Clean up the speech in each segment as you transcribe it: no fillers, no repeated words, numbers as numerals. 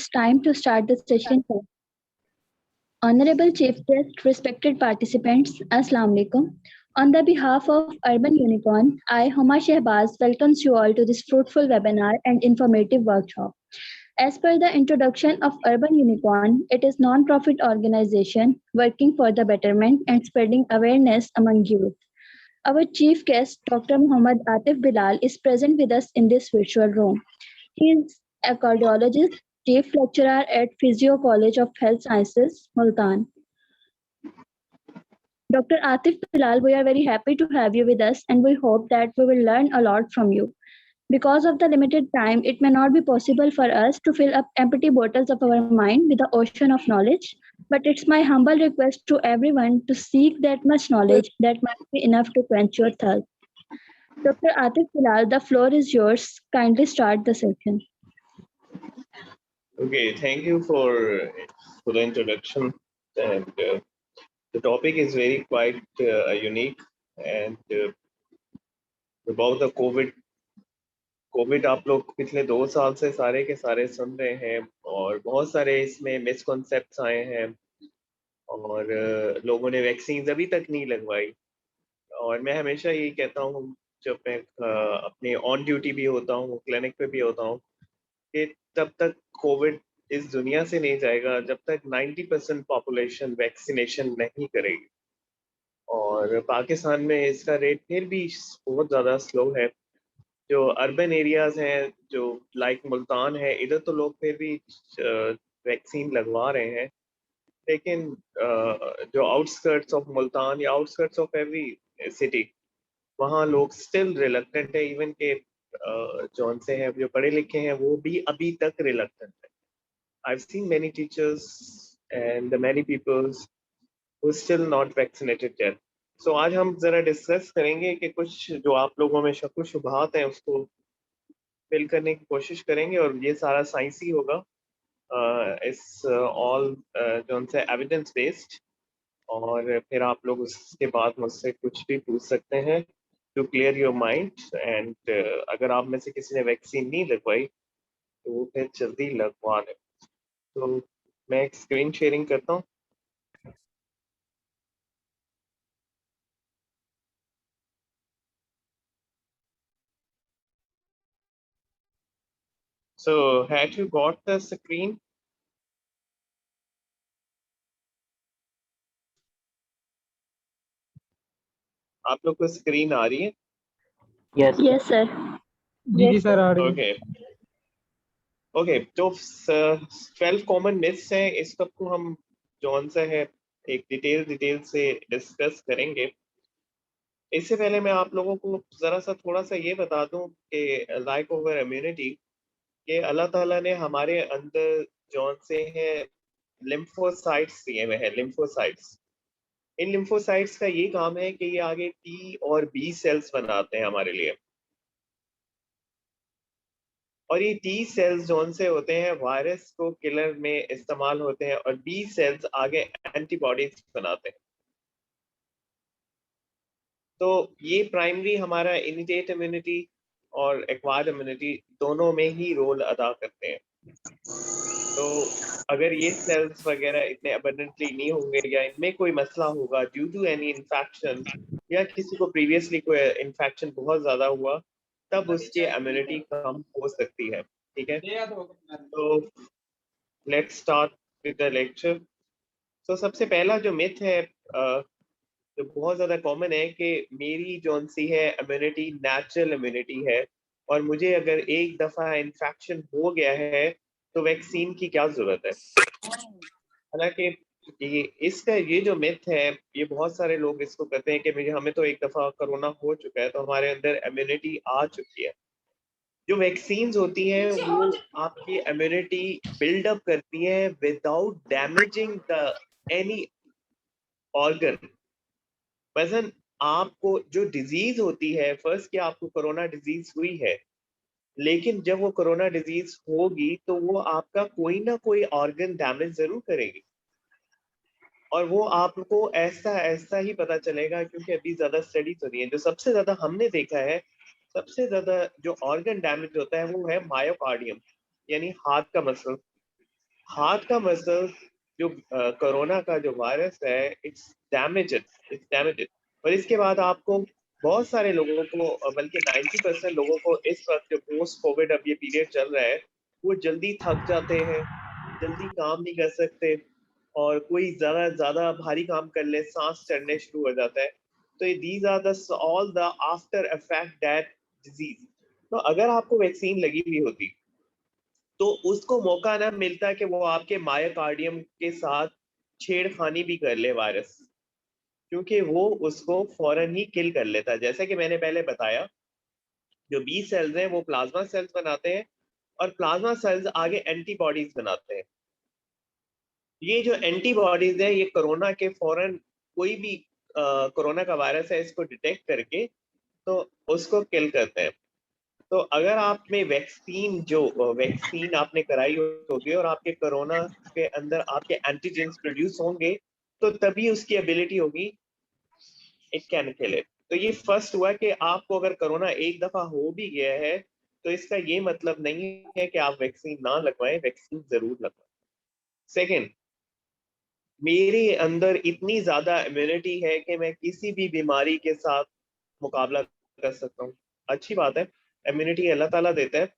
it's time to start the session. Honorable Chief Guest, respected participants, Assalamu alaikum. On the behalf of Urban Unicorn, I, Huma Shehbaz, welcomes you all to this fruitful webinar and informative workshop. As per the introduction of Urban Unicorn, it is non-profit organization working for the betterment and spreading awareness among youth. Our chief guest, Dr. Muhammad Atif Bilal, is present with us in this virtual room. He is a cardiologist, chief lecturer at Physio College of Health Sciences, Multan. Dr. Atif Bilal, we are very happy to have you with us and we hope that we will learn a lot from you. Because of the limited time, it may not be possible for us to fill up empty bottles of our mind with the ocean of knowledge, but it's my humble request to everyone to seek that much knowledge that might be enough to quench your thirst. Dr. Atif Bilal, the floor is yours. Kindly start the session. Okay, thank you for the introduction. And the topic is very quite unique. And about the Covid आप लोग पिछले 2 साल से सारे के सारे सुन रहे हैं और बहुत सारे इसमें मिसकॉन्सेप्ट्स आए हैं और लोगों ने वैक्सीन अभी तक नहीं लगवाई। और मैं हमेशा यही कहता हूँ जब मैं अपने ऑन ड्यूटी भी होता हूँ, क्लिनिक पे भी होता हूँ, कि तब तक कोविड इस दुनिया से नहीं जाएगा जब तक 90% पॉपुलेशन वैक्सीनेशन नहीं करेगी। और पाकिस्तान में इसका रेट फिर भी बहुत ज़्यादा स्लो है। जो अर्बन एरियाज हैं, जो लाइक मुल्तान है, इधर तो लोग फिर भी वैक्सीन लगवा रहे हैं, लेकिन जो आउटस्कर्ट्स ऑफ मुल्तान या आउटस्कर्ट्स ऑफ एवरी सिटी, वहाँ लोग स्टिल रिलक्टेंट है। इवन के जौन से हैं जो पढ़े लिखे हैं वो भी अभी तक रिलक्टेंट है। I've seen many teachers and many people who still not vaccinated yet. So आज हम जरा डिस्कस करेंगे कि कुछ जो आप लोगों में शक व शुबहात हैं उसको फिल करने की कोशिश करेंगे और ये सारा साइंसी होगा। इट्स ऑल जो उनसे एविडेंस बेस्ड और फिर आप लोग उसके बाद मुझसे कुछ भी पूछ सकते हैं to clear your mind. And अगर आप में से किसी ने वैक्सीन नहीं लगवाई तो वो फिर जल्दी लगवा लें। तो मैं एक स्क्रीन शेयरिंग करता हूँ। So had you got the screen? आप लोग को स्क्रीन आ रही है? Yes, sir. जी सर आ रही है। ओके ओके, तो 12 कॉमन मिथ्स हैं, इस सब को हम जौन सा है एक डिटेल से डिस्कस करेंगे। इससे पहले मैं आप लोगों को जरा सा थोड़ा सा ये बता दूं कि लाइक ओवर इम्यूनिटी कि अल्लाह ताला ने हमारे अंदर जौन से है लिम्फोसाइट्स दिए हुए हैं। लिम्फोसाइट्स, इन लिम्फोसाइट्स का ये काम है कि ये आगे टी और बी सेल्स बनाते हैं हमारे लिए। और ये टी सेल्स जोन से होते हैं वायरस को किलर में इस्तेमाल होते हैं और बी सेल्स आगे एंटीबॉडीज बनाते हैं। तो ये प्राइमरी हमारा इनिटेट इम्यूनिटी और एक्वायर्ड इम्यूनिटी दोनों में ही रोल अदा करते हैं। तो अगर ये सेल्स वगैरह इतने अबंडेंटली नहीं होंगे या इनमें कोई मसला होगा ड्यू टू एनी इन्फेक्शन या किसी को प्रीवियसली कोई इन्फेक्शन बहुत ज़्यादा हुआ, तब उसकी इम्यूनिटी कम हो सकती है। ठीक है, तो let's start with the lecture. तो सबसे पहला जो मिथ है जो बहुत ज़्यादा कॉमन है कि मेरी जौन सी है इम्यूनिटी नेचुरल इम्यूनिटी है और मुझे अगर एक दफ़ा इन्फेक्शन हो गया है तो वैक्सीन की क्या ज़रूरत है। हालांकि इसका ये जो मिथ है, ये बहुत सारे लोग इसको कहते हैं कि हमें तो एक दफ़ा कोरोना हो चुका है तो हमारे अंदर इम्यूनिटी आ चुकी है। जो वैक्सीन्स होती हैं वो आपकी इम्यूनिटी बिल्डअप करती है without damaging the any organ. वजन आपको जो डिजीज होती है, फर्स्ट कि आपको कोरोना डिजीज हुई है, लेकिन जब वो कोरोना डिजीज होगी तो वो आपका कोई ना कोई ऑर्गन डैमेज जरूर करेगी और वो आपको ऐसा ही पता चलेगा क्योंकि अभी ज्यादा स्टडीज हो रही है। जो सबसे ज्यादा हमने देखा है, सबसे ज्यादा जो ऑर्गन डैमेज होता है वो है मायोकार्डियम यानी हार्ट का मसल। हार्ट का मसल जो कोरोना का जो वायरस है इट्स डैमेजेड और इसके बाद आपको बहुत सारे लोगों को बल्कि 90% लोगों को इस वक्त जो पोस्ट कोविड अब ये पीरियड चल रहा है वो जल्दी थक जाते हैं, जल्दी काम नहीं कर सकते और कोई ज्यादा ज्यादा भारी काम कर ले सांस चढ़ने शुरू हो जाता है। तो these are the all the after effect that disease. तो अगर आपको वैक्सीन लगी हुई होती तो उसको मौका ना मिलता कि वो आपके मायोकार्डियम के साथ छेड़खानी भी कर ले वायरस, क्योंकि वो उसको फौरन ही किल कर लेता। जैसा कि मैंने पहले बताया, जो बी सेल्स हैं वो प्लाज्मा सेल्स बनाते हैं और प्लाज्मा सेल्स आगे एंटीबॉडीज बनाते हैं। ये जो एंटीबॉडीज है ये कोरोना के फौरन कोई भी कोरोना का वायरस है इसको डिटेक्ट करके तो उसको किल करते हैं। तो अगर आप में वैक्सीन आपने कराई होगी और आपके कोरोना के अंदर आपके एंटीजेंस प्रोड्यूस होंगे तो तभी उसकी एबिलिटी होगी इट कैन किल इट। तो ये फर्स्ट हुआ कि आपको अगर कोरोना एक दफा हो भी गया है तो इसका ये मतलब नहीं है कि आप वैक्सीन ना लगवाएं, वैक्सीन जरूर लगवाएं। सेकेंड, मेरे अंदर इतनी ज्यादा इम्यूनिटी है कि मैं किसी भी बीमारी के साथ मुकाबला कर सकता हूँ। अच्छी बात है, इम्यूनिटी अल्लाह ताला देता है,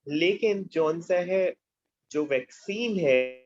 लेकिन जौन सा है जो वैक्सीन है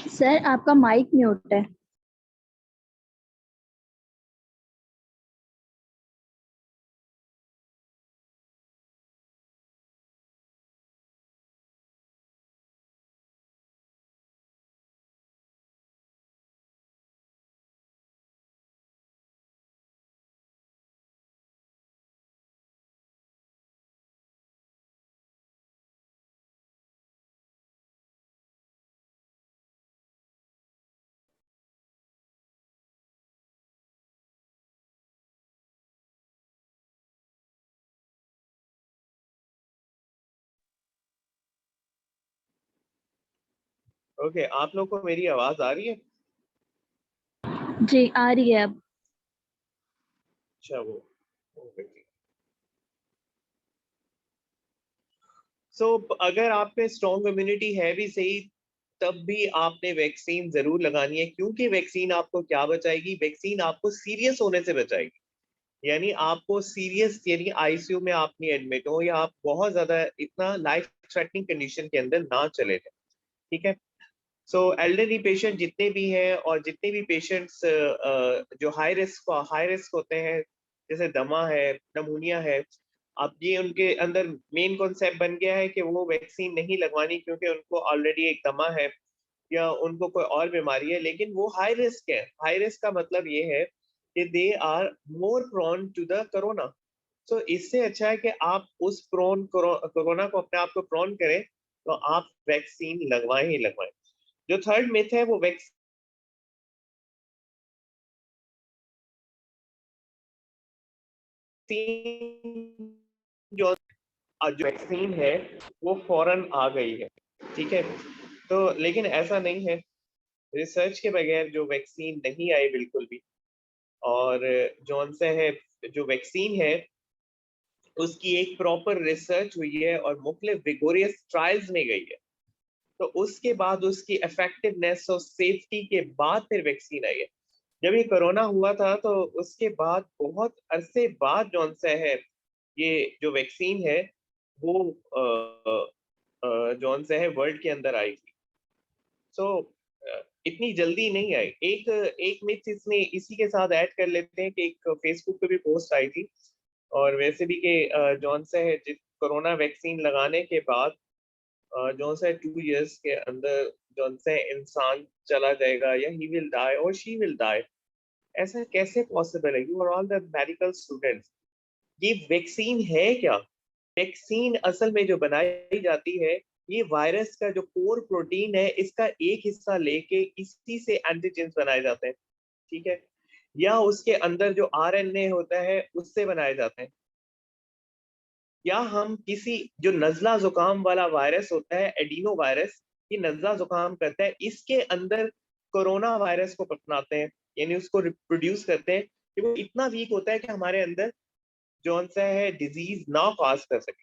सर आपका माइक म्यूट है। ओके, आप लोग को मेरी आवाज आ रही है? जी आ रही है अब। अच्छा, वो सो अगर आप में स्ट्रॉन्ग इम्यूनिटी है भी सही तब भी आपने वैक्सीन जरूर लगानी है, क्योंकि वैक्सीन आपको क्या बचाएगी, वैक्सीन आपको सीरियस होने से बचाएगी। यानी आपको सीरियस यानी आईसीयू में आप नहीं एडमिट हो या आप बहुत ज्यादा इतना लाइफ थ्रेटनिंग कंडीशन के अंदर ना चले जाए। ठीक है। सो एल्डरली पेशेंट जितने भी हैं और जितने भी पेशेंट्स जो हाई रिस्क होते हैं, जैसे दमा है, नमूनिया है, अब ये उनके अंदर मेन कॉन्सेप्ट बन गया है कि वो वैक्सीन नहीं लगवानी क्योंकि उनको ऑलरेडी एक दमा है या उनको कोई और बीमारी है, लेकिन वो हाई रिस्क है। हाई रिस्क का मतलब ये है कि they are more prone to the corona. So इससे अच्छा है कि आप उस कोरोना को अपने आप को प्रोन करें तो आप वैक्सीन लगवाएं ही लगवाएं। जो थर्ड मिथ है वो वैक्सीन जो जो वैक्सीन है वो फौरन आ गई है। ठीक है। तो लेकिन ऐसा नहीं है, रिसर्च के बगैर जो वैक्सीन नहीं आई बिल्कुल भी। और जौन सा है जो वैक्सीन है उसकी एक प्रॉपर रिसर्च हुई है और मुख्तलिफ विगोरियस ट्रायल्स में गई है। तो उसके बाद उसकी इफेक्टिवनेस और सेफ्टी के बाद फिर वैक्सीन आई है। जब ये कोरोना हुआ था तो उसके बाद बहुत अरसे बाद जौन सा है ये जो वैक्सीन है वो जौन सा है वर्ल्ड के अंदर आई थी। सो इतनी जल्दी नहीं आई। एक एक मिथ इसमें इसी के साथ ऐड कर लेते हैं कि एक फेसबुक पे भी पोस्ट आई थी और वैसे भी कि जौन सा है जिस कोरोना वैक्सीन लगाने के बाद जौन सा 2 इयर्स के अंदर जौन सा इंसान चला जाएगा या ही विल डाई और शी विल डाई। ऐसा कैसे पॉसिबल है? You are all the medical students. ये वैक्सीन है क्या? वैक्सीन असल में जो बनाई जाती है, ये वायरस का जो कोर प्रोटीन है इसका एक हिस्सा लेके इसी से एंटीजेन्स बनाए जाते हैं, ठीक है, या उसके अंदर जो आरएनए होता है उससे बनाए जाते हैं, या हम किसी जो नजला जुकाम वाला वायरस होता है, एडिनो वायरस, ये नजला जुकाम करता है, इसके अंदर कोरोना वायरस को अपनाते हैं, यानी उसको रिप्रोड्यूस करते हैं कि वो इतना वीक होता है कि हमारे अंदर जौन सा है डिजीज ना कॉज कर सके।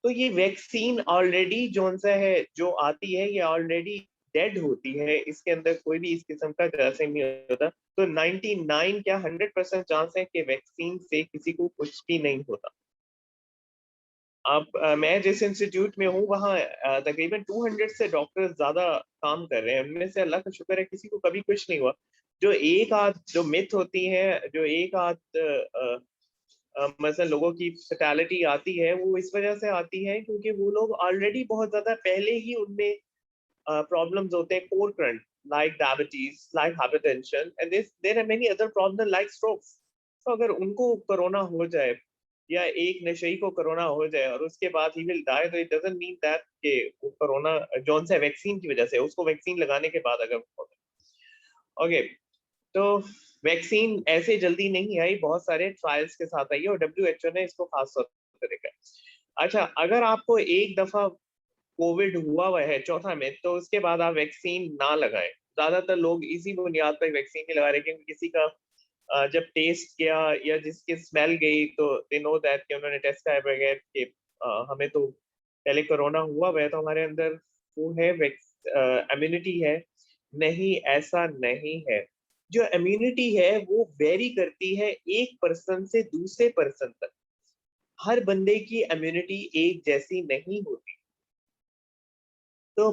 तो ये वैक्सीन ऑलरेडी जौन सा है जो आती है, ये ऑलरेडी डेड होती है, इसके अंदर कोई भी इस किस्म का जरासीम नहीं होता। तो 99 क्या 100% चांस है कि वैक्सीन से किसी को कुछ भी नहीं होता। अब मैं जिस इंस्टीट्यूट में हूँ वहाँ तकरीबन 200 से डॉक्टर ज्यादा काम कर रहे हैं, उनमें से अल्लाह का शुक्र है किसी को कभी कुछ नहीं हुआ। जो एक आध जो मिथ होती है, जो एक आध मतलब लोगों की फैटेलिटी आती है, वो इस वजह से आती है क्योंकि वो लोग ऑलरेडी बहुत ज्यादा पहले ही उनमें प्रॉब्लम्स होते हैं, concurrent like diabetes, like hypertension, and there are many other problem like strokes. तो अगर उनको कोरोना हो जाए या एक नशेई को कोरोना हो जाए और उसके बाद ही विल डाई, तो इट डजंट मीन दैट कि वो कोरोना जौन सा वैक्सीन की वजह से, उसको वैक्सीन लगाने के बाद अगर ओके। तो वैक्सीन ऐसे जल्दी नहीं आई, बहुत सारे ट्रायल्स के साथ आई है और WHO ने इसको खास तौर पर देखा है। अच्छा, अगर आपको एक दफा कोविड हुआ है चौथा में, तो उसके बाद आप वैक्सीन ना लगाएं। ज्यादातर लोग इसी बुनियाद पर वैक्सीन नहीं लगा रहे क्योंकि किसी का जब टेस्ट किया या जिसकी स्मेल गई तो दे नो दैट कि उन्होंने टेस्ट कराए बगैर कि हमें तो पहले कोरोना हुआ है तो हमारे अंदर वो है इम्यूनिटी है। नहीं, ऐसा नहीं है। जो इम्यूनिटी है वो वेरी करती है एक पर्सन से दूसरे पर्सन तक। हर बंदे की इम्यूनिटी एक जैसी नहीं होती। तो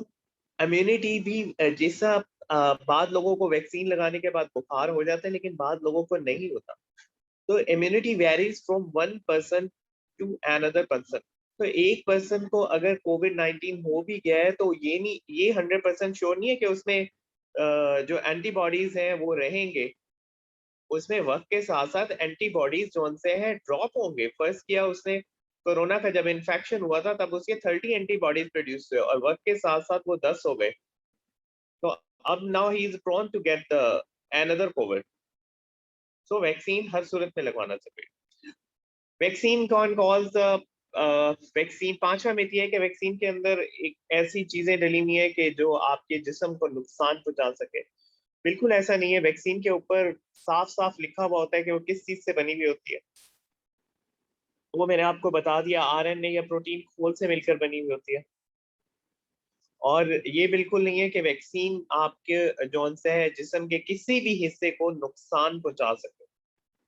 इम्यूनिटी भी जैसा बाद लोगों को वैक्सीन लगाने के बाद बुखार हो जाता है लेकिन बाद लोगों को नहीं होता। तो immunity varies from one person to another person. तो एक पर्सन को अगर कोविड-19 हो भी गया है तो ये नहीं, ये 100% श्योर नहीं है कि उसमें जो एंटीबॉडीज हैं वो रहेंगे। उसमें वक्त के साथ साथ एंटीबॉडीज जो उनसे है ड्रॉप होंगे। फर्स्ट किया उसने कोरोना का जब इन्फेक्शन हुआ था तब उसके 30 एंटीबॉडीज प्रोड्यूस हुए और वक्त के साथ साथ वो 10 हो गए। तो अब now he is prone to get the another covid. So vaccine हर सूरत में लगवाना चाहिए। वैक्सीन कौन कॉज वैक्सीन, पांचवा मिथ ये है कि वैक्सीन के अंदर एक ऐसी चीजें डली हुई है कि जो आपके जिस्म को नुकसान पहुंचा सके। बिल्कुल ऐसा नहीं है। वैक्सीन के ऊपर साफ साफ लिखा हुआ होता है कि वो किस चीज से बनी हुई होती है। वो मैंने आपको बता दिया, आरएनए या प्रोटीन खोल से मिलकर बनी हुई होती है। और ये बिल्कुल नहीं है कि वैक्सीन आपके जौन से है जिस्म के किसी भी हिस्से को नुकसान पहुंचा सके।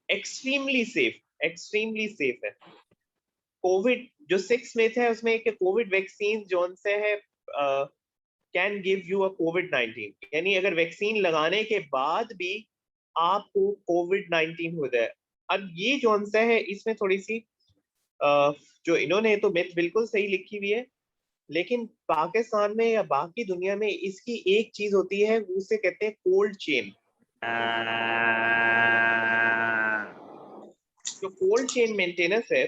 एक्सट्रीमली सेफ है। कोविड जो 6 मिथ है उसमें कि कोविड वैक्सीन जौन से है कैन गिव यू अ कोविड-19, यानी अगर वैक्सीन लगाने के बाद भी आपको कोविड-19 हो जाए। अब ये जौन सा है इसमें थोड़ी सी जो इन्होंने तो मिथ बिल्कुल सही लिखी हुई है, लेकिन पाकिस्तान में या बाकी दुनिया में इसकी एक चीज होती है, उसे कहते हैं कोल्ड चेन। जो कोल्ड चेन मेंटेनेंस है,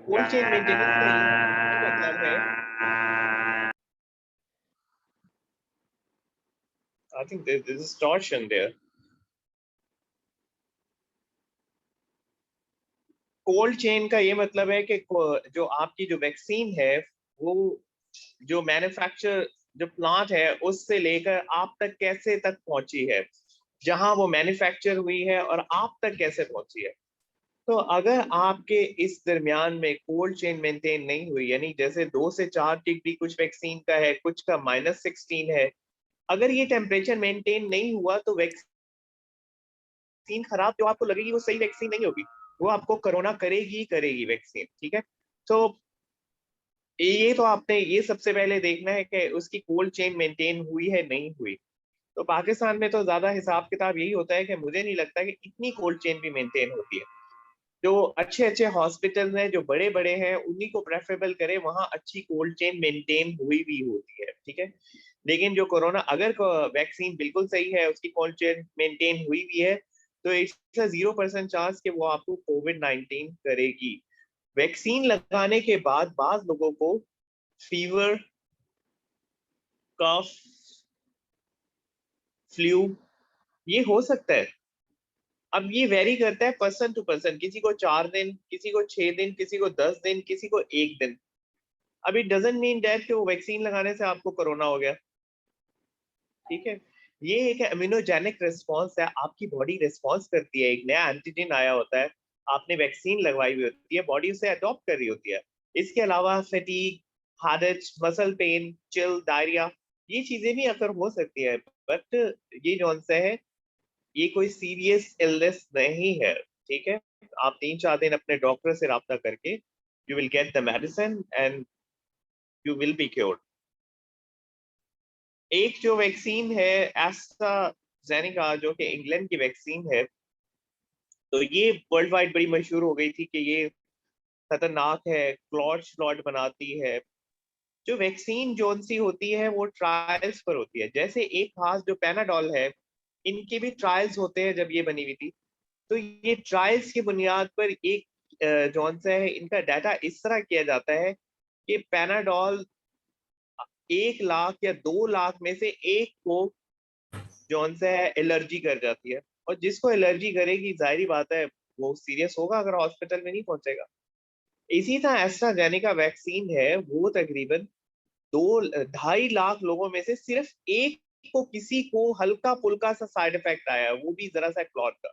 कोल्ड चेन मेंटेनेंस का ये मतलब है, I think this is distortion there. Cold chain का ये मतलब है कि जो आपकी जो वैक्सीन है वो जो मैन्युफैक्चर जो प्लांट है उससे लेकर आप तक कैसे तक पहुंची है, जहां वो मैन्युफैक्चर हुई है और आप तक कैसे पहुंची है। तो अगर आपके इस दरमियान में कोल्ड चेन मेंटेन नहीं हुई, यानी जैसे 2 से 4 डिग्री कुछ वैक्सीन का है, कुछ का -16 है, अगर ये टेम्परेचर मेंटेन नहीं हुआ तो वैक्सीन खराब जो आपको लगेगी वो सही वैक्सीन नहीं होगी, वो आपको कोरोना करेगी वैक्सीन, ठीक है। तो ये तो आपने ये सबसे पहले देखना है कि उसकी कोल्ड चेन मेंटेन हुई है नहीं हुई। तो पाकिस्तान में तो ज्यादा हिसाब किताब यही होता है कि मुझे नहीं लगता कि इतनी कोल्ड चेन भी मेंटेन होती है। जो अच्छे अच्छे हॉस्पिटल हैं, जो बड़े बड़े हैं, उन्हीं को प्रेफरेबल करें, वहां अच्छी कोल्ड चेन मेंटेन हुई भी होती है, ठीक है। लेकिन जो कोरोना, अगर वैक्सीन बिल्कुल सही है, उसकी कोल्ड चेन मेंटेन हुई भी है, तो इट्स अ 0% चांस कि वो आपको कोविड-19 करेगी। वैक्सीन लगाने के बाद बाद लोगों को फीवर, कफ, फ्लू ये हो सकता है। अब ये वेरी करता है पर्सन टू पर्सन, किसी को 4 दिन, किसी को 6 दिन, किसी को 10 दिन, किसी को 1 दिन। अब इट डजंट मीन दैट कि वो वैक्सीन लगाने से आपको कोरोना हो गया, ठीक है। ये एक इम्यूनोजेनिक रिस्पॉन्स है, आपकी बॉडी रिस्पॉन्स करती है, एक नया एंटीजन आया होता है, आपने वैक्सीन लगवाई हुई होती है, बॉडी उसे अडॉप्ट कर रही होती है। इसके अलावा fatigue, heart, muscle pain, chill, diarrhoea ये चीजें भी अगर हो सकती है, बट ये जो है ये कोई सीरियस इलनेस नहीं है, ठीक है। आप 3-4 दिन अपने डॉक्टर से राब्ता करके you will get the medicine and you will be cured. एक जो वैक्सीन है एस्ट्राजेनेका, जो कि इंग्लैंड की वैक्सीन है, तो ये वर्ल्ड वाइड बड़ी मशहूर हो गई थी कि ये खतरनाक है, क्लॉट बनाती है। जो वैक्सीन जोन सी होती है वो ट्रायल्स पर होती है, जैसे एक खास जो पैनाडॉल है, इनके भी ट्रायल्स होते हैं। जब ये बनी हुई थी तो ये ट्रायल्स की बुनियाद पर एक जौन सा है इनका डाटा इस तरह किया जाता है कि पैनाडॉल 1 लाख या 2 लाख में से एक को जौन सा है एलर्जी कर जाती है, और जिसको एलर्जी करेगी जाहिर बात है वो सीरियस होगा अगर हॉस्पिटल में नहीं पहुंचेगा। इसी तरह एस्ट्राजेनेका वैक्सीन है, वो तकरीबन 2-2.5 लाख लोगों में से सिर्फ एक को, किसी को हल्का फुल्का सा साइड इफेक्ट आया, वो भी जरा सा क्लॉट का।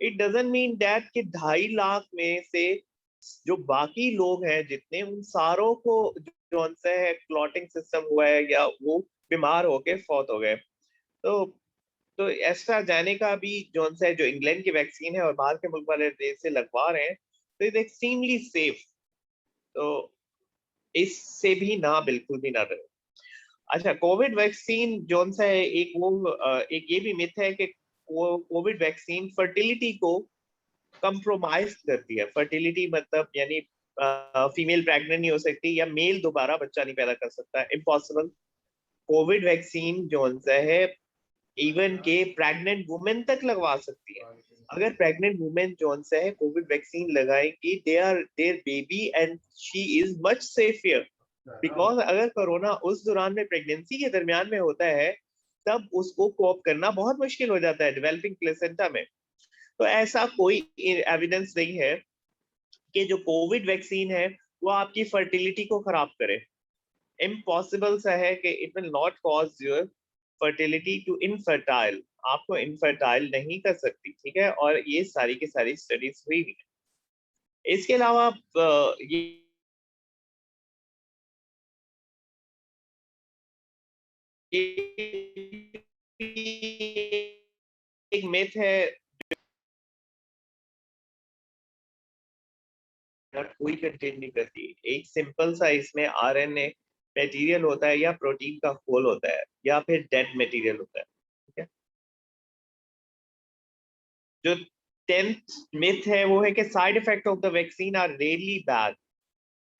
इट डजंट मीन दैट कि 2.5 लाख में से जो बाकी लोग हैं जितने, उन सारों को जो है क्लॉटिंग सिस्टम हुआ है या वो बीमार होके फौत हो गए। तो एस्ट्राजेनेका भी जो है, जो इंग्लैंड की वैक्सीन है और बाहर के मुल्क वाले देश से लगवा रहे हैं, तो इट एक्सट्रीमली सेफ। तो इससे भी ना, बिल्कुल भी ना डरे। अच्छा, कोविड वैक्सीन जोन सा है, एक ये भी मिथ है कि वो कोविड वैक्सीन फर्टिलिटी को कंप्रोमाइज करती है। फर्टिलिटी मतलब यानी फीमेल प्रेग्नेंट नहीं हो सकती या मेल दोबारा बच्चा नहीं पैदा कर सकता, इम्पॉसिबल। कोविड वैक्सीन जोन सा है इवन के प्रेग्नेंट वुमेन तक लगवा सकती है। अगर प्रेग्नेंट वुमेन जोन सा है कोविड वैक्सीन लगाएगी, they are their baby and she is much safer, because अगर कोरोना उस दौरान में प्रेगनेंसी के दरमियान में होता है, तब उसको कोप करना बहुत मुश्किल हो जाता है डेवलपिंग प्लेसेंटा में। तो ऐसा कोई एविडेंस नहीं है कि जो कोविड वैक्सीन है वो आपकी फर्टिलिटी को खराब करे। इम्पॉसिबल सा है कि it will not cause your fertility to infertile, आपको इनफर्टाइल नहीं कर सकती, ठीक है। और ये सारी की सारी स्टडीज हुई हुई है। इसके अलावा ये एक मिथ है, कोई कंटेन नहीं करती। एक सिंपल सा इसमें आरएनए मटेरियल होता है या प्रोटीन का खोल होता है या फिर डेड मटेरियल होता है, ठीक है। जो 10th मिथ है वो है कि side effect of the vaccine are really bad.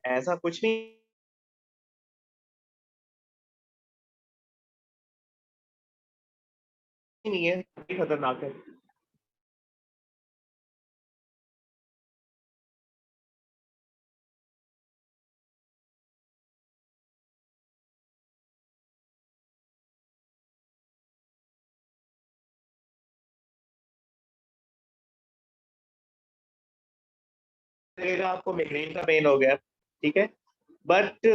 ऐसा कुछ नहीं है, खतरनाक है। लगेगा आपको माइग्रेन का पेन हो गया, ठीक है, बट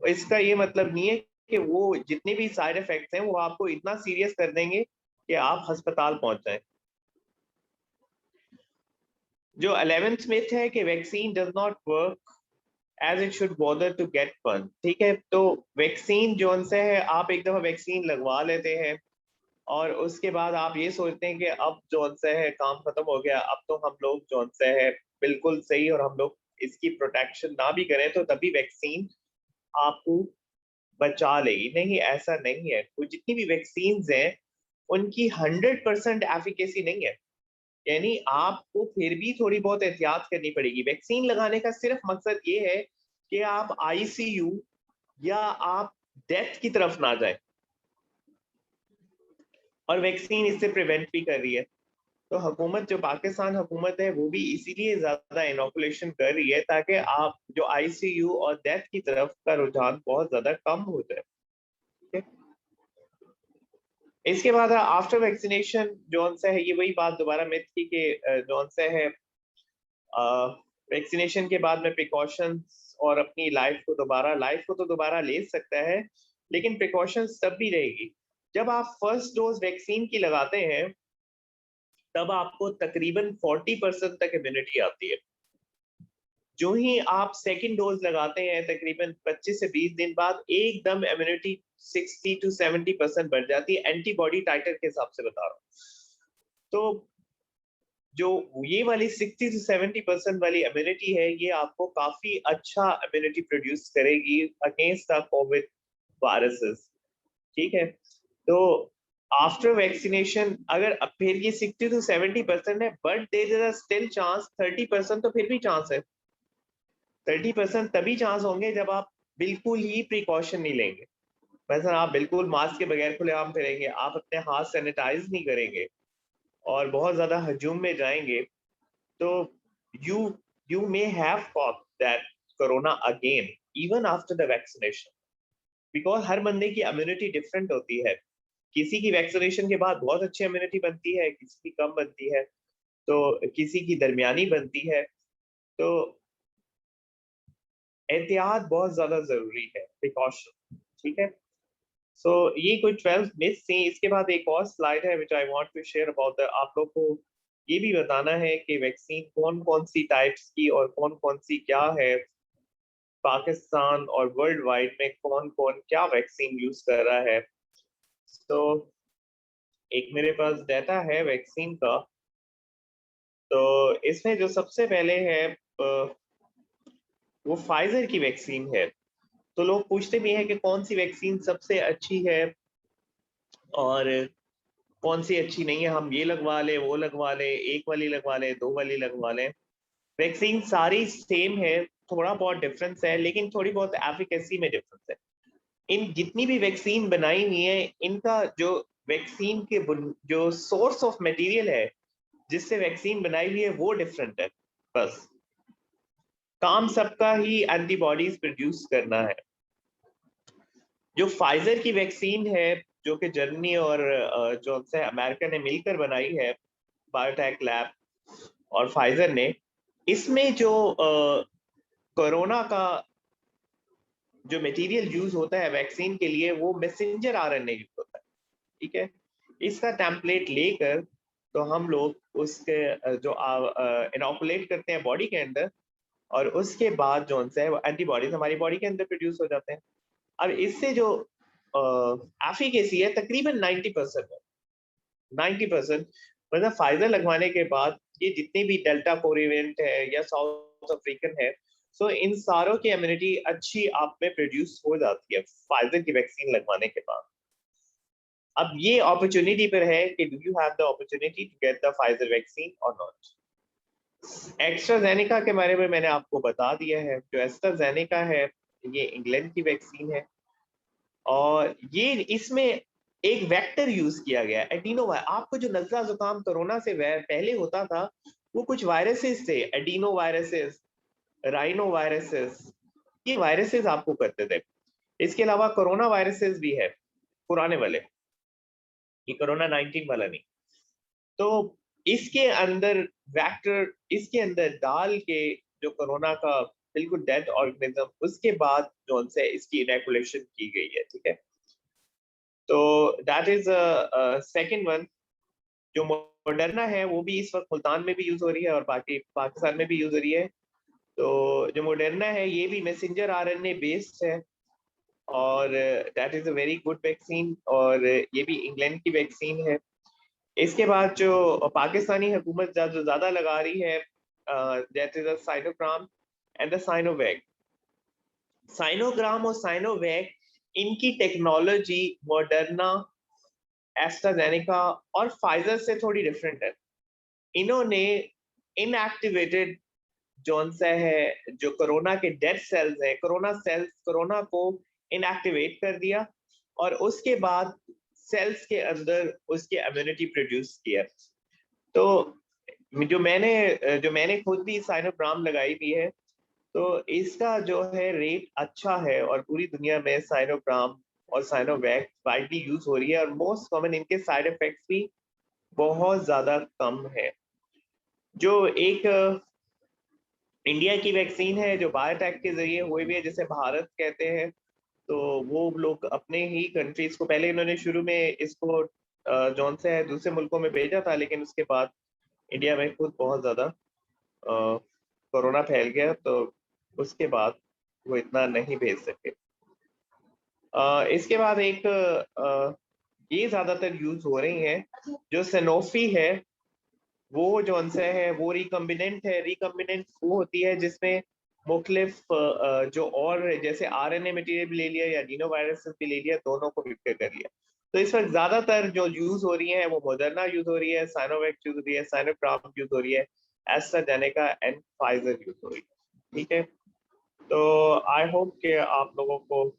इसका ये मतलब नहीं है कि वो जितने भी साइड इफेक्ट्स हैं वो आपको इतना सीरियस कर देंगे कि आप अस्पताल पहुंच जाएं। जो 11th मिथ है कि vaccine does not work as it should bother to get one, ठीक है। तो वैक्सीन जो से है, आप एक दफा वैक्सीन लगवा लेते हैं और उसके बाद आप ये सोचते हैं कि अब जो से है काम खत्म हो गया, अब तो हम लोग जो से है बिल्कुल सही और हम लोग इसकी प्रोटेक्शन ना भी करें तो तभी वैक्सीन आपको बचा लेगी। नहीं, ऐसा नहीं है। वो जितनी भी वैक्सीन हैं उनकी 100% एफिकेसी नहीं है, यानी आपको फिर भी थोड़ी बहुत एहतियात करनी पड़ेगी। वैक्सीन लगाने का सिर्फ मकसद ये है कि आप आईसीयू या आप डेथ की तरफ ना जाए, और वैक्सीन इससे प्रिवेंट भी कर रही है। तो हुकूमत, जो पाकिस्तान हुकूमत है, वो भी इसीलिए ज्यादा इनोकुलेशन कर रही है ताकि आप जो आईसीयू और डेथ की तरफ का रुझान बहुत ज्यादा कम हो जाए। ठीक है, इसके बाद आफ्टर वैक्सीनेशन जौन सा है, ये वही बात दोबारा मिथ की कि जौन सा है वैक्सीनेशन के बाद में प्रिकॉशंस और अपनी लाइफ को तो दोबारा ले सकता है, लेकिन प्रिकॉशंस तब भी रहेगी जब आप फर्स्ट डोज वैक्सीन की लगाते हैं, तब आपको तकरीबन 40% तक इम्यूनिटी आती है। जो ही आप सेकंड डोज लगाते हैं, तकरीबन 25 से 20 दिन बाद एकदम इम्यूनिटी 60 to 70% बढ़ जाती है, एंटीबॉडी टाइटर के हिसाब से बता रहा हूँ। तो जो ये वाली 60 to 70% वाली इम्यूनिटी है, ये आपको काफी अच्छा इम्यूनिटी प्रोड्यूस करेगी अगेंस्ट द कोविड वायरसेस। ठीक है, तो आफ्टर वैक्सीनेशन अगर फिर ये 60 to 70% है, but there is a still chance 30%, तो फिर भी चांस है। 30% तभी चांस होंगे जब आप बिल्कुल ही प्रिकॉशन नहीं लेंगे। वैसे आप बिल्कुल मास्क के बगैर खुलेआम फिरेंगे, आप अपने हाथ सैनिटाइज नहीं करेंगे और बहुत ज्यादा हजूम में जाएंगे, तो you may have caught that corona again even after the vaccination, because हर बंदे की इम्यूनिटी डिफरेंट होती है। किसी की वैक्सीनेशन के बाद बहुत अच्छी इम्यूनिटी बनती है, किसी की कम बनती है, तो किसी की दरमियानी बनती है। तो एहतियात बहुत ज्यादा जरूरी है, प्रिकॉशन। ठीक है, सो ये कोई 12 मिथ्स थी। इसके बाद एक और स्लाइड है which I want to share about, आप लोग को ये भी बताना है कि वैक्सीन कौन कौन सी टाइप्स की और कौन कौन सी क्या है, पाकिस्तान और वर्ल्ड वाइड में कौन कौन क्या वैक्सीन यूज कर रहा है। तो एक मेरे पास डाटा है वैक्सीन का, तो इसमें जो सबसे पहले है वो फाइजर की वैक्सीन है। तो लोग पूछते भी हैं कि कौन सी वैक्सीन सबसे अच्छी है और कौन सी अच्छी नहीं है, हम ये लगवा ले, वो लगवा ले, एक वाली लगवा ले, दो वाली लगवा ले। वैक्सीन सारी सेम है, थोड़ा बहुत डिफरेंस है, लेकिन थोड़ी बहुत एफिकेसी में डिफरेंस है। इन जितनी भी वैक्सीन बनाई हुई है, इनका जो वैक्सीन के जो सोर्स ऑफ मटेरियल है जिससे वैक्सीन बनाई हुई है वो डिफरेंट है, बस काम सबका ही एंटीबॉडीज प्रोड्यूस करना है। जो फाइजर की वैक्सीन है, जो कि जर्मनी और जो से अमेरिका ने मिलकर बनाई है, बायोटेक लैब और फाइजर ने, इसमें जो कोरोना का जो मटेरियल यूज होता है वैक्सीन के लिए, वो मैसेंजर आरएनए यूज होता है। ठीक है, इसका टेम्पलेट लेकर तो हम लोग उसके जो इनोकुलेट करते हैं बॉडी के अंदर, और उसके बाद जो है वो एंटीबॉडीज हमारी बॉडी के अंदर प्रोड्यूस हो जाते हैं। अब इससे जो एफिकेसी है तकरीबन 90% है। 90% मतलब फाइजर लगवाने के बाद ये जितनी भी डेल्टा कोरिवेंट है या साउथ अफ्रीकन है, सो इन सारों की इम्यूनिटी अच्छी आप में प्रोड्यूस हो जाती है फाइजर की वैक्सीन लगवाने के बाद। अब ये अपॉर्चुनिटी पर है कि do you have the opportunity to get the Pfizer vaccine और नॉट। एस्ट्राजेनेका के बारे में मैंने आपको बता दिया है। जो एस्ट्राजेनेका है, ये इंग्लैंड की वैक्सीन है और ये इसमें एक वेक्टर यूज किया गया है, एडिनो। आपको जो नजला जुकाम कोरोना से पहले होता था, वो कुछ वायरसेस थे, एडिनो वायरसेस, राइनो वायरसेस, ये वायरसेस आपको करते थे। इसके अलावा कोरोना वायरसेस भी है पुराने वाले, ये कोरोना 19 वाला नहीं। तो इसके अंदर वेक्टर, इसके अंदर डाल के जो कोरोना का बिल्कुल डेड ऑर्गेनिज्म, उसके बाद जो से इसकी इनैकुलेशन की गई है। ठीक है, तो दैट इज सेकंड वन। जो मॉडर्ना है वो भी इस वक्त मुल्तान में भी यूज हो रही है और बाकी पाकिस्तान में भी यूज हो रही है। तो जो मॉडर्ना है ये भी मैसेंजर आरएनए बेस्ड है और that is a very good vaccine, और ये भी इंग्लैंड की वैक्सीन है। इसके बाद जो पाकिस्तानी हुकूमत जो ज्यादा लगा रही है, that is a Sinopharm and the Sinovac. Sinopharm और साइनोवैक, इनकी टेक्नोलॉजी मॉडर्ना, एस्ट्राजेनेका और फाइजर से थोड़ी डिफरेंट है। इन्होंने इनएक्टिवेटेड जोन सा है, जो कोरोना के डेड सेल्स हैं, कोरोना को इनएक्टिवेट कर दिया और उसके बाद सेल्स के अंदर उसकी इम्यूनिटी प्रोड्यूस किया। तो जो मैंने खुद भी साइनोप्राम लगाई भी है, तो इसका जो है रेट अच्छा है और पूरी दुनिया में साइनोप्राम और साइनोवैक वाइडली यूज हो रही है और मोस्ट कॉमन इनके साइड इफेक्ट्स भी बहुत ज्यादा कम है। जो एक इंडिया की वैक्सीन है जो बायोटेक के जरिए हुई भी है, जिसे भारत कहते हैं, तो वो लोग अपने ही कंट्रीज को, पहले इन्होंने शुरू में इसको जौन से है दूसरे मुल्कों में भेजा था, लेकिन उसके बाद इंडिया में खुद बहुत ज्यादा कोरोना फैल गया, तो उसके बाद वो इतना नहीं भेज सके। इसके बाद एक ये ज्यादातर यूज हो रही है जो सैनोफी है, वो जौन सा है वो रिकम्बिनेंट है। रिकम्बिनेंट वो होती है जिसमें मुख्तलिफ जो और जैसे आरएनए मटेरियल भी ले लिया या एडिनो वायरस भी ले लिया, दोनों को मिक्स कर लिया। तो इस वक्त ज्यादातर जो यूज हो रही है वो मॉडर्ना यूज हो रही है, साइनोवैक यूज हो रही है, साइनोप्राम यूज हो रही है, एस्ट्राजेनेका एंड फाइजर यूज हो रही है। ठीक है, तो आई होप कि आप लोगों को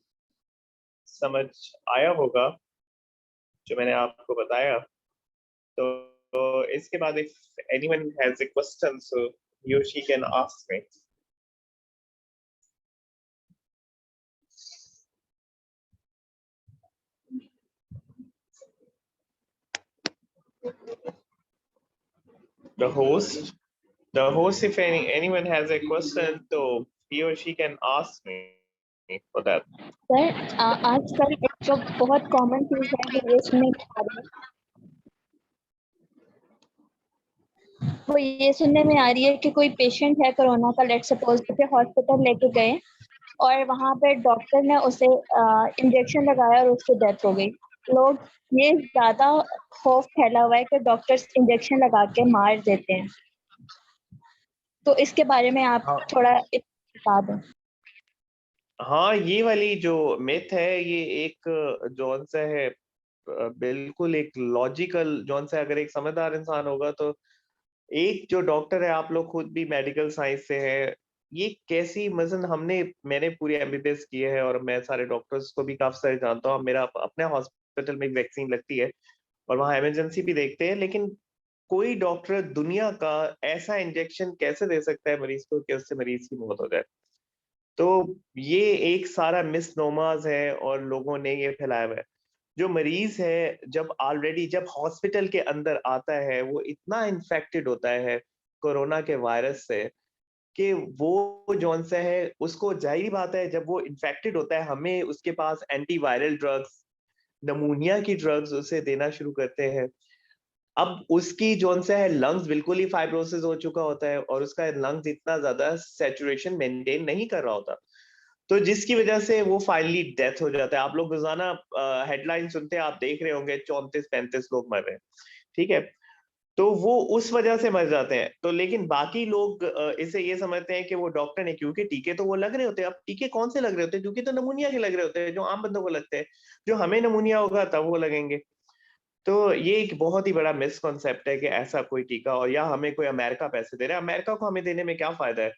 समझ आया होगा जो मैंने आपको बताया। तो इसके बाद if anyone has a question, so he or she can ask me. The host, if anyone has a question, so he or she can ask me for that. Sir आजकल एक जो बहुत कॉमन चीज है वो ये सुनने में आ रही है, वो ये सुनने में आ रही है कि कोई पेशेंट है कोरोना का, लेट सपोज उसे हॉस्पिटल लेके गए और वहां पे डॉक्टर ने उसे इंजेक्शन लगाया और उसकी डेथ हो गई। लोग ये ज्यादा खौफ फैला हुआ है कि डॉक्टर्स इंजेक्शन लगा के मार देते हैं, तो इसके बारे में आप थोड़ा बता दें। हाँ, ये वाली जो मिथ है ये एक जौन सा है बिल्कुल एक लॉजिकल जौन सा, अगर एक समझदार इंसान होगा तो एक जो डॉक्टर है, आप लोग खुद भी मेडिकल साइंस से है, ये कैसी मजन मैंने पूरी एमबीबीएस की है और मैं सारे डॉक्टर्स को भी काफी सारे जानता हूँ। मेरा अपने हॉस्पिटल में वैक्सीन लगती है और वहाँ इमरजेंसी भी देखते हैं, लेकिन कोई डॉक्टर दुनिया का ऐसा इंजेक्शन कैसे दे सकता है मरीज को कि उससे मरीज की मौत हो जाए। तो ये एक सारा मिसनोमाज है और लोगों ने ये फैलाया हुआ है। जो मरीज है जब हॉस्पिटल के अंदर आता है वो इतना इन्फेक्टेड होता है कोरोना के वायरस से कि वो जौन सा है उसको, जाहिर बात है जब वो इन्फेक्टेड होता है हमें उसके पास एंटीवायरल ड्रग्स, नमूनिया की ड्रग्स उसे देना शुरू करते हैं। अब उसकी जौन सा है लंग्स बिल्कुल ही फाइब्रोसिस हो चुका होता है और उसका लंग्स इतना ज्यादा सैचुरेशन मेंटेन नहीं कर रहा होता, तो जिसकी वजह से वो फाइनली डेथ हो जाता है। आप लोग रोजाना हेडलाइन सुनते हैं, आप देख रहे होंगे 34-35 लोग मर रहे हैं। ठीक है, तो वो उस वजह से मर जाते हैं। तो लेकिन बाकी लोग इसे ये समझते हैं कि वो डॉक्टर ने, क्योंकि टीके तो वो लग रहे होते हैं। अब टीके कौन से लग रहे होते हैं? टीके तो नमूनिया के लग रहे होते हैं जो आम बंदों को लगते हैं, जो हमें नमूनिया होगा तब वो लगेंगे। तो ये एक बहुत ही बड़ा मिसकॉन्सेप्ट है कि ऐसा कोई टीका, और या हमें कोई अमेरिका पैसे दे रहा है, अमेरिका को हमें देने में क्या फायदा है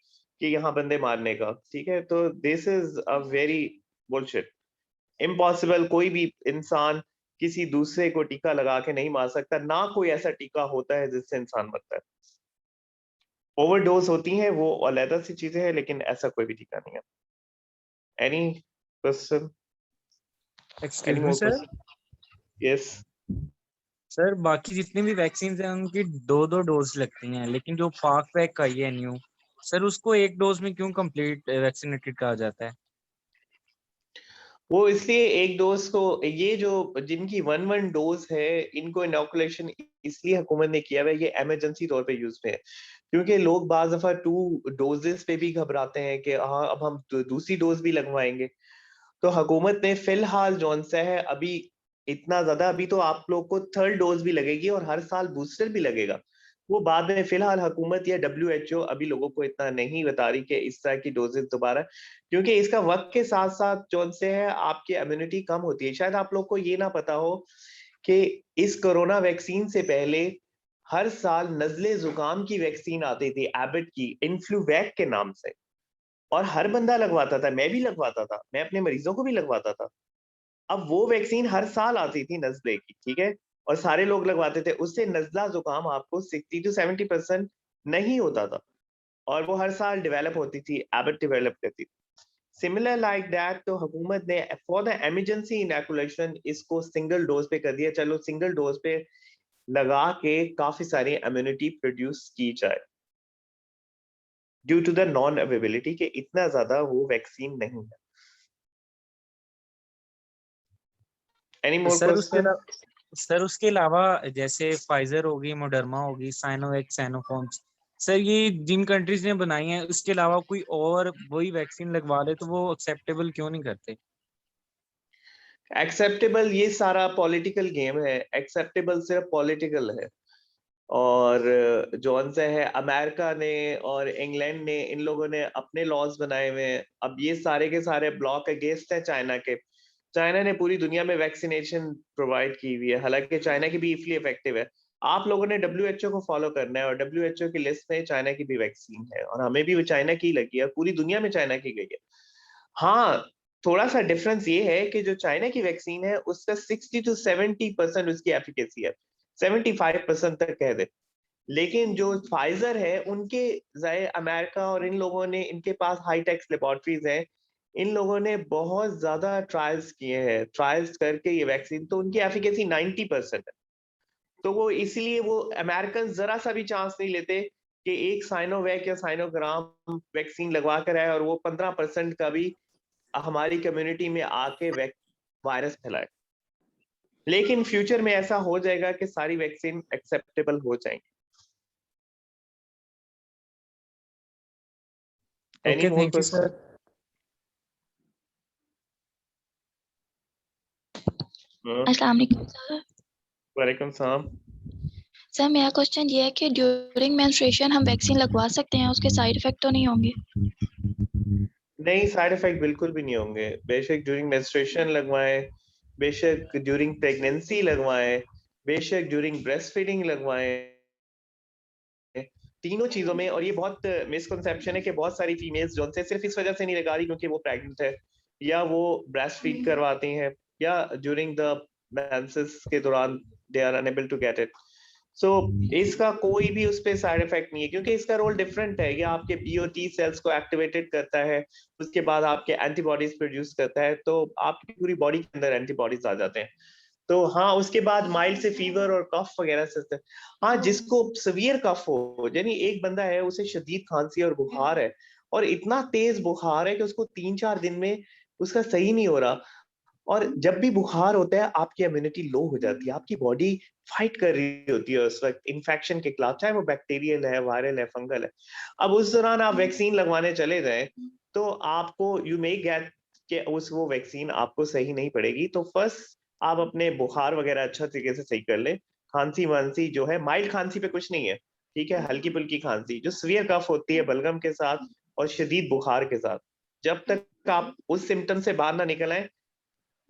कि यहाँ बंदे मारने का। ठीक है, तो this is a very bullshit, impossible. कोई भी इंसान किसी दूसरे को टीका लगा के नहीं मार सकता, ना कोई ऐसा टीका होता है जिससे इंसान मरता है। ओवरडोज होती हैं वो अलग सी चीजें हैं, लेकिन ऐसा कोई भी टीका नहीं है। Any question? Excuse me sir. Yes sir बाकी जितनी भी वैक्सीन हैं उनकी 2-2 डोज लगती हैं, लेकिन जो फाकवैक का ये न्यू सर उसको एक डोज में क्यों कंप्लीट वैक्सीनेटेड कहा जाता है? वो इसलिए एक डोज को, ये जो जिनकी 1 डोज है इनको इनोकुलेशन इसलिए हुकूमत ने किया है, ये इमरजेंसी तौर पे यूज में है, क्योंकि लोग बाज दफा 2 डोजेस पे भी घबराते हैं कि हाँ अब हम दूसरी डोज भी लगवाएंगे। तो हुकूमत ने फिलहाल जौन सा है अभी इतना ज्यादा, अभी तो आप लोग को 3rd डोज भी लगेगी और हर साल बूस्टर भी लगेगा, वो बाद में। फिलहाल हुकूमत या WHO अभी लोगों को इतना नहीं बता रही कि इस तरह की डोजेस दोबारा, क्योंकि इसका वक्त के साथ साथ जौन से है आपकी इम्यूनिटी कम होती है। शायद आप लोग को ये ना पता हो कि इस कोरोना वैक्सीन से पहले हर साल नजले जुकाम की वैक्सीन आती थी, एबट की, इन्फ्लूवैक के नाम से, और हर बंदा लगवाता था, मैं भी लगवाता था, मैं अपने मरीजों को भी लगवाता था। अब वो वैक्सीन हर साल आती थी नजले की, ठीक है, और सारे लोग लगवाते थे, उससे नजला जुकाम आपको 60 to 70% नहीं होता था, और वो हर साल डेवलप होती थी, एबट डेवलप करती थी। सिमिलर लाइक दैट, तो हुकूमत ने फॉर द इमरजेंसी इनैकुलेशन इसको सिंगल डोज पे कर दिया, चलो सिंगल डोज पे लगा के काफी सारी इम्यूनिटी प्रोड्यूस की जाए, due to the non availability के इतना ज्यादा वो वैक्सीन नहीं है। Any more question? सर उसके अलावा जैसे फाइजर होगी, मोडर्मा होगी, साइनोवैक, साइनोफॉर्म्स, सर ये जिन कंट्रीज ने बनाई है उसके अलावा कोई और वही वैक्सीन लगवा ले तो वो एक्सेप्टेबल क्यों नहीं करते? एक्सेप्टेबल, ये सारा पॉलिटिकल गेम है, एक्सेप्टेबल सिर्फ पॉलिटिकल है। और जौन से है अमेरिका ने और इंग्लैंड ने, इन लोगों ने अपने लॉज बनाए हुए हैं, अब ये सारे के सारे ब्लॉक अगेंस्ट है चाइना के। चाइना ने पूरी दुनिया में वैक्सीनेशन प्रोवाइड की हुई है, हालांकि चाइना की भी इफली इफेक्टिव है। आप लोगों ने डब्ल्यूएचओ को फॉलो करना है, और डब्ल्यूएचओ की लिस्ट में चाइना की भी वैक्सीन है, और हमें भी वो चाइना की लगी है, पूरी दुनिया में चाइना की गई है। हाँ, थोड़ा सा डिफरेंस ये है कि जो चाइना की वैक्सीन है उसका 60 to 70% उसकी एफिकेसी है, 75% तक कह दे। लेकिन जो फाइजर है उनके जाए अमेरिका और इन लोगों ने, इनके पास हाईटेक लेबोरेटरीज हैं, इन लोगों ने बहुत ज्यादा ट्रायल्स किए हैं, ट्रायल्स करके ये वैक्सीन, तो उनकी एफिकेसी 90% है। तो वो इसलिए वो अमेरिकन जरा सा भी चांस नहीं लेते कि एक साइनोवैक या साइनोग्राम वैक्सीन लगवा कर आए और वो 15% का भी हमारी कम्युनिटी में आके वायरस फैलाए। लेकिन फ्यूचर में ऐसा हो जाएगा कि सारी वैक्सीन एक्सेप्टेबल हो जाएंगी। Any okay, more thank you sir. Question? अस्सलाम वालेकुम सर। वालेकुम सलाम। सर मेरा क्वेश्चन ये है कि ड्यूरिंग मेंस्ट्रुएशन हम वैक्सीन लगवा सकते हैं, उसके साइड इफेक्ट तो नहीं होंगे? नहीं, साइड इफेक्ट बिल्कुल भी नहीं होंगे, बेशक ड्यूरिंग मेंस्ट्रुएशन लगवाएं, बेशक ड्यूरिंग प्रेगनेंसी लगवाएं, बेशक ड्यूरिंग ब्रेस्ट फीडिंग लगवाएं, तीनों चीजों में। और ये बहुत मिसकंसेप्शन है कि बहुत सारी फीमेल्स जो उनसे सिर्फ इस वजह से नहीं लगा रही क्योंकि वो प्रेग्नेंट है, या वो ब्रेस्ट फीड करवाती हैं, या ड्यूरिंग द मेंसेस के दौरान they are unable to get it. So इसका कोई भी उस पर साइड इफेक्ट नहीं है, क्योंकि इसका रोल डिफरेंट है। ये आपके बीओटी सेल्स को एक्टिवेटेड करता है, उसके बाद आपके एंटीबॉडीज प्रोड्यूस करता है, तो आपकी पूरी बॉडी के अंदर एंटीबॉडीज आ जाते हैं। तो हाँ, उसके बाद माइल्ड से फीवर और कफ वगैरह से, हाँ, जिसको सवियर कफ हो, यानी एक बंदा है उसे शदीद खांसी और बुखार है, और इतना तेज बुखार है कि उसको 3-4 दिन में उसका सही नहीं हो रहा, और जब भी बुखार होता है आपकी इम्यूनिटी लो हो जाती है, आपकी बॉडी फाइट कर रही होती है उस वक्त इन्फेक्शन के खिलाफ, चाहे वो बैक्टीरियल है, वायरल है, फंगल है। अब उस दौरान आप वैक्सीन लगवाने चले जाएं तो आपको यू मे गेट कि उस वो वैक्सीन आपको सही नहीं पड़ेगी। तो फर्स्ट आप अपने बुखार वगैरह अच्छा तरीके से सही कर ले। खांसी वांसी जो है, माइल्ड खांसी पे कुछ नहीं है, ठीक है, हल्की फुल्की खांसी। जो सीवियर कफ होती है बलगम के साथ और शदीद बुखार के साथ, जब तक आप उस सिम्टम से बाहर ना निकल आए,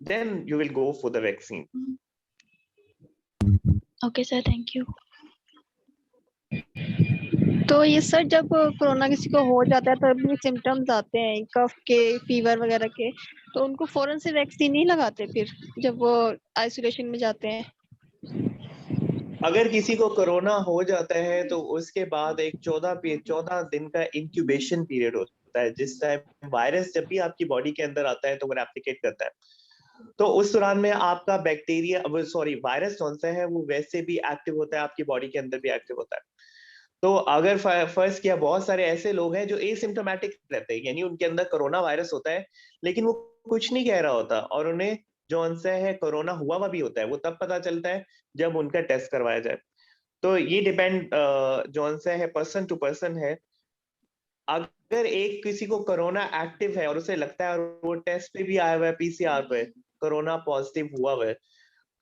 then you will go for the vaccine. Okay sir, thank you. तो ये सर जब कोरोना किसी को हो जाता है तब ये सिम्टम्स आते हैं कफ के, फीवर वगैरह के, तो उनको फौरन से वैक्सीन नहीं लगाते फिर जब वो आइसोलेशन में जाते हैं? अगर किसी को कोरोना हो जाता है तो उसके बाद एक 14 दिन का इंक्यूबेशन पीरियड होता है, जिस टाइम वायरस जब भी आपकी बॉडी के अंदर आता है तो वो रेप्लिकेट करता है। तो उस दौरान में आपका बैक्टीरिया, सॉरी, वायरस कौन सा है, वो वैसे भी एक्टिव होता है, आपकी बॉडी के अंदर भी एक्टिव होता है। तो अगर फर्स्ट किया, बहुत सारे ऐसे लोग हैं जो एसिम्टोमेटिक रहते हैं, यानी उनके अंदर कोरोना वायरस होता है लेकिन वो कुछ नहीं कह रहा होता, और उन्हें जो उनसे है कोरोना हुआ भी होता है, वो तब पता चलता है जब उनका टेस्ट करवाया जाए। तो ये डिपेंड जो उनसे है पर्सन टू पर्सन है। अगर एक किसी को कोरोना एक्टिव है और उसे लगता है और वो टेस्ट पे भी आया हुआ है, पीसीआर पे कोरोना पॉजिटिव हुआ है,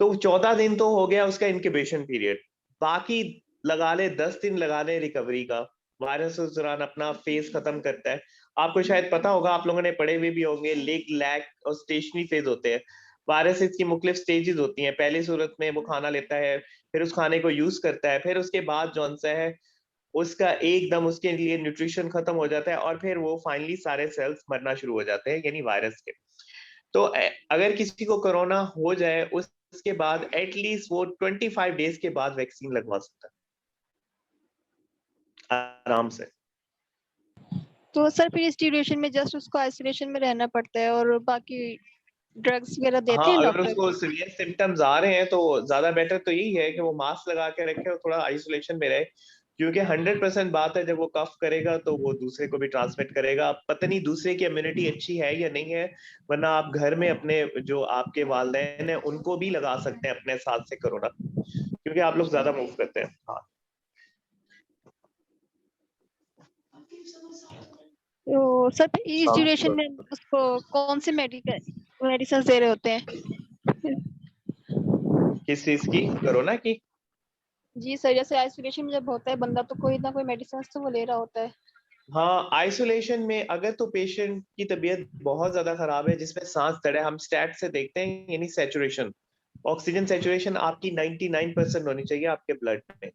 तो 14 दिन तो हो गया उसका इंक्यूबेशन पीरियड। बाकी लगा ले 10 दिन लगा ले रिकवरी का। वायरस उस दौरान अपना फेज खत्म करता है। आपको शायद पता होगा, आप लोगों ने पढ़े हुए भी होंगे, लेग, लैग और स्टेशनरी फेज होते हैं। वायरस की मुख्तलिफ स्टेजेस होती हैं। पहली सूरत में वो खाना लेता है, फिर उस खाने को यूज करता है, फिर उसके बाद जौन सा है उसका एकदम उसके लिए न्यूट्रिशन खत्म हो जाता है, और फिर वो फाइनली सारे सेल्स मरना शुरू हो जाते हैं, यानी वायरस के। तो अगर किसी को कोरोना हो जाए, उस उसके बाद एटलीस्ट वो 25 डेज के बाद वैक्सीन लगवा सकता है आराम से। तो सर फिर इस ड्यूरेशन में जस्ट उसको आइसोलेशन में रहना पड़ता है और बाकी ड्रग्स वगैरह देते हाँ, हैं अगर डॉक्टर? उसको सीवियर सिम्टम्स आ रहे हैं तो ज्यादा बेटर तो यही है कि वो मास्क लगा के रखे और थोड़ा आइसोलेशन में रहे, क्योंकि 100% बात है जब वो कफ करेगा तो वो दूसरे को भी ट्रांसमिट करेगा। अब पता नहीं दूसरे की इम्यूनिटी अच्छी है या नहीं है, वरना आप घर में अपने जो आपके वालिदैन हैं उनको भी लगा सकते हैं अपने साथ से कोरोना, क्योंकि आप लोग ज्यादा मूव करते हैं। हाँ, तो सर इस ड्यूरेशन में उसको कौन से मेडिसिन दे रहे होते हैं? किस चीज की? कोरोना की? जी सर, जैसे आइसोलेशन में जब होता है बंदा तो कोई ना कोई मेडिसिन तो वो ले रहा होता है। हाँ, आइसोलेशन में अगर तो पेशेंट की तबीयत बहुत ज्यादा खराब है जिसमें सांस चढ़े, हम स्टैट से देखते हैं, यानी सैचुरेशन, ऑक्सीजन सैचुरेशन आपकी 99% होनी चाहिए आपके ब्लड में।